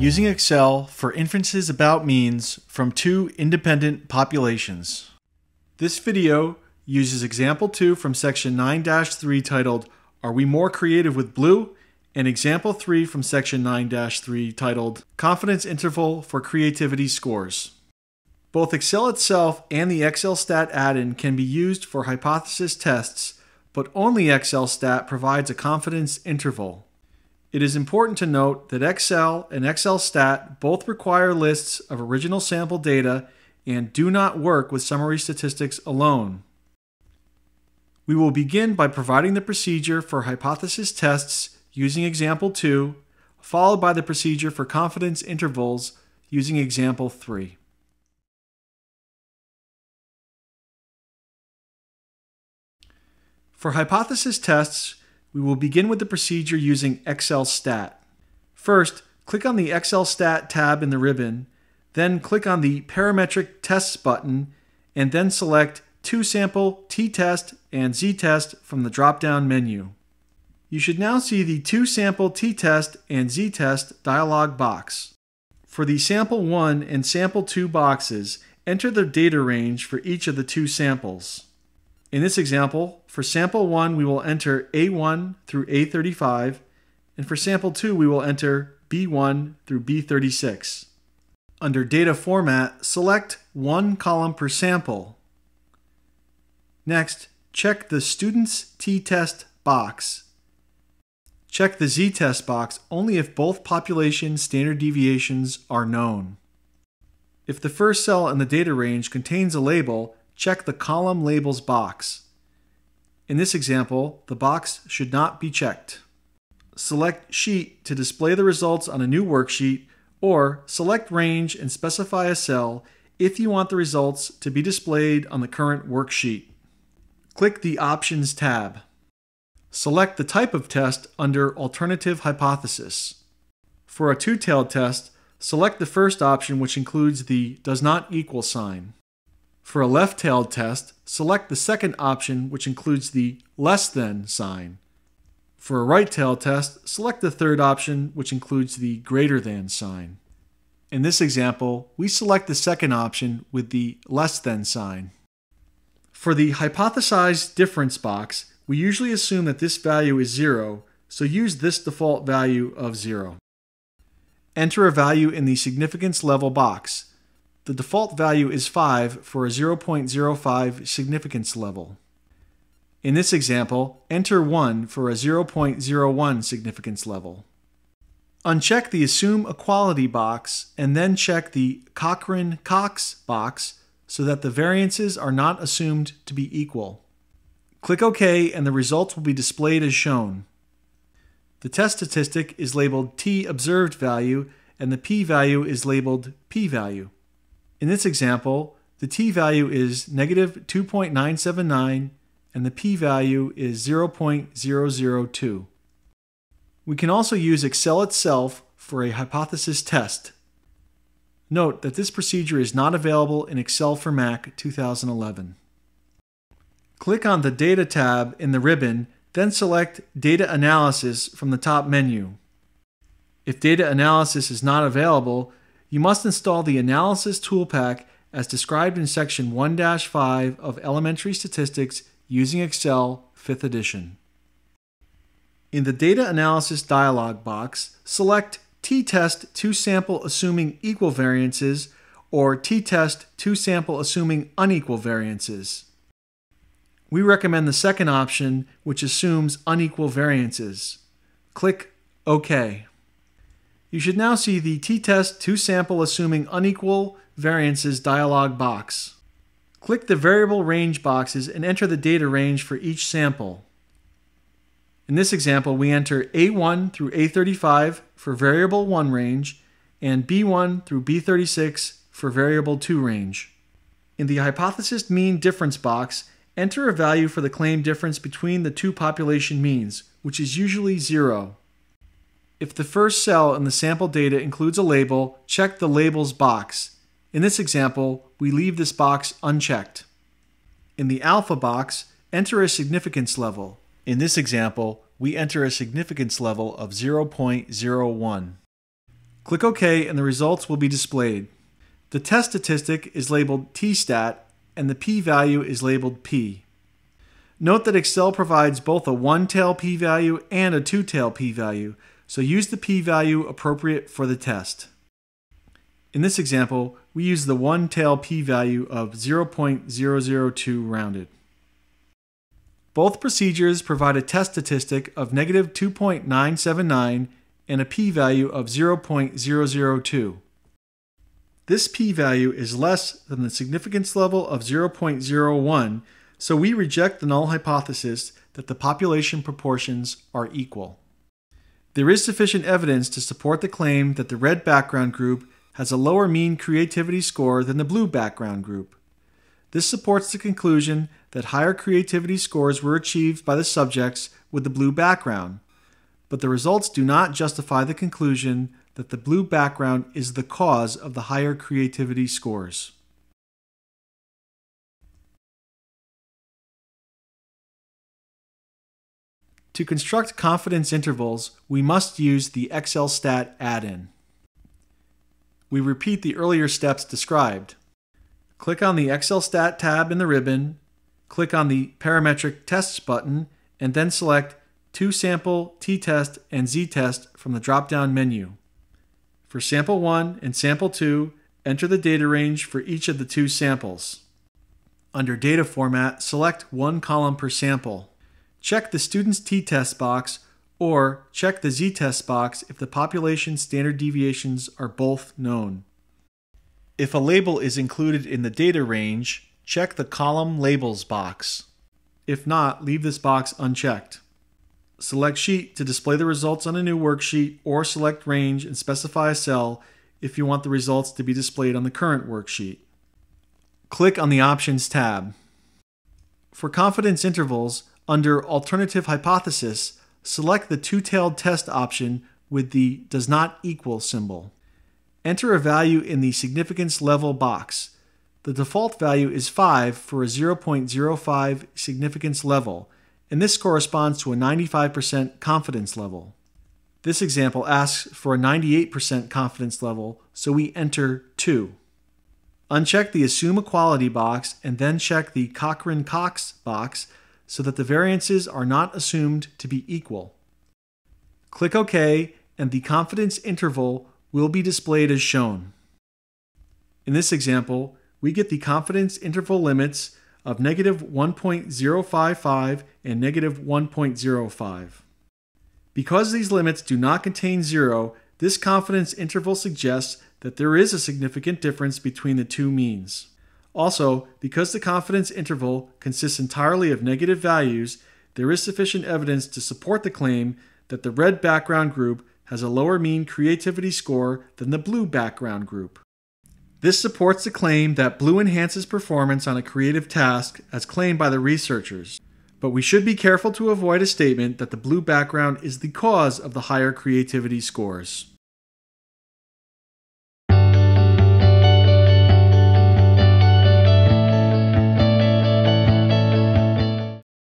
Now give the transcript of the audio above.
using Excel for inferences about means from two independent populations. This video uses example 2 from section 9-3 titled, Are We More Creative with Blue? And example 3 from section 9-3 titled, Confidence Interval for Creativity Scores. Both Excel itself and the XLStat add-in can be used for hypothesis tests, but only XLStat provides a confidence interval. It is important to note that Excel and XLStat both require lists of original sample data and do not work with summary statistics alone. We will begin by providing the procedure for hypothesis tests using example 2, followed by the procedure for confidence intervals using example 3. For hypothesis tests, we will begin with the procedure using XLStat. First, click on the XLStat tab in the ribbon, then click on the Parametric Tests button, and then select ToSample, T-Test, and Z-Test from the drop-down menu. You should now see the ToSample, T-Test, and Z-Test dialog box. For the Sample 1 and Sample 2 boxes, enter the data range for each of the two samples. In this example, for Sample 1 we will enter A1 through A35, and for Sample 2 we will enter B1 through B36. Under Data Format, select one column per sample. Next, check the Students T-Test box. Check the Z-Test box only if both population standard deviations are known. If the first cell in the data range contains a label, check the Column Labels box. In this example, the box should not be checked. Select Sheet to display the results on a new worksheet, or select Range and specify a cell if you want the results to be displayed on the current worksheet. Click the Options tab. Select the type of test under Alternative Hypothesis. For a two-tailed test, select the first option, which includes the Does Not Equal sign. For a left-tailed test, select the second option, which includes the less than sign. For a right-tailed test, select the third option, which includes the greater than sign. In this example, we select the second option with the less than sign. For the hypothesized difference box, we usually assume that this value is 0, so use this default value of 0. Enter a value in the significance level box. The default value is 5 for a 0.05 significance level. In this example, enter 1 for a 0.01 significance level. Uncheck the Assume Equality box and then check the Cochran-Cox box so that the variances are not assumed to be equal. Click OK and the results will be displayed as shown. The test statistic is labeled T-observed value and the p-value is labeled p-value. In this example, the t-value is -2.979 and the p-value is 0.002. We can also use Excel itself for a hypothesis test. Note that this procedure is not available in Excel for Mac 2011. Click on the Data tab in the ribbon, then select Data Analysis from the top menu. If Data Analysis is not available, you must install the Analysis Toolpak as described in section 1-5 of Elementary Statistics using Excel 5th edition. In the Data Analysis dialog box, select T-Test ToSample Assuming Equal Variances or T-Test ToSample Assuming Unequal Variances. We recommend the second option, which assumes unequal variances. Click OK. You should now see the T-Test ToSample Assuming Unequal Variances dialog box. Click the variable range boxes and enter the data range for each sample. In this example, we enter A1 through A35 for variable 1 range and B1 through B36 for variable 2 range. In the hypothesis mean difference box, enter a value for the claimed difference between the two population means, which is usually 0. If the first cell in the sample data includes a label, check the Labels box. In this example, we leave this box unchecked. In the Alpha box, enter a significance level. In this example, we enter a significance level of 0.01. Click OK and the results will be displayed. The test statistic is labeled t-stat and the p-value is labeled p. Note that Excel provides both a one-tail p-value and a two-tail p-value, so use the p-value appropriate for the test. In this example, we use the one-tail p-value of 0.002 rounded. Both procedures provide a test statistic of -2.979 and a p-value of 0.002. This p-value is less than the significance level of 0.01, so we reject the null hypothesis that the population proportions are equal. There is sufficient evidence to support the claim that the red background group has a lower mean creativity score than the blue background group. This supports the conclusion that higher creativity scores were achieved by the subjects with the blue background, but the results do not justify the conclusion that the blue background is the cause of the higher creativity scores. To construct confidence intervals, we must use the ExcelStat add-in. We repeat the earlier steps described. Click on the ExcelStat tab in the ribbon, click on the Parametric Tests button, and then select ToSample, T-Test, and Z-Test from the drop-down menu. For Sample 1 and Sample 2, enter the data range for each of the two samples. Under Data Format, select one column per sample. Check the Student's T-Test box or check the Z-Test box if the population standard deviations are both known. If a label is included in the data range, check the Column Labels box. If not, leave this box unchecked. Select Sheet to display the results on a new worksheet, or select Range and specify a cell if you want the results to be displayed on the current worksheet. Click on the Options tab. For confidence intervals, under Alternative Hypothesis, select the two-tailed test option with the Does Not Equal symbol. Enter a value in the Significance Level box. The default value is 5 for a 0.05 significance level, and this corresponds to a 95% confidence level. This example asks for a 98% confidence level, so we enter 2. Uncheck the Assume Equality box and then check the Cochran-Cox box so that the variances are not assumed to be equal. Click OK, and the confidence interval will be displayed as shown. In this example, we get the confidence interval limits of -1.055 and -1.05. Because these limits do not contain 0, this confidence interval suggests that there is a significant difference between the two means. Also, because the confidence interval consists entirely of negative values, there is sufficient evidence to support the claim that the red background group has a lower mean creativity score than the blue background group. This supports the claim that blue enhances performance on a creative task as claimed by the researchers, but we should be careful to avoid a statement that the blue background is the cause of the higher creativity scores.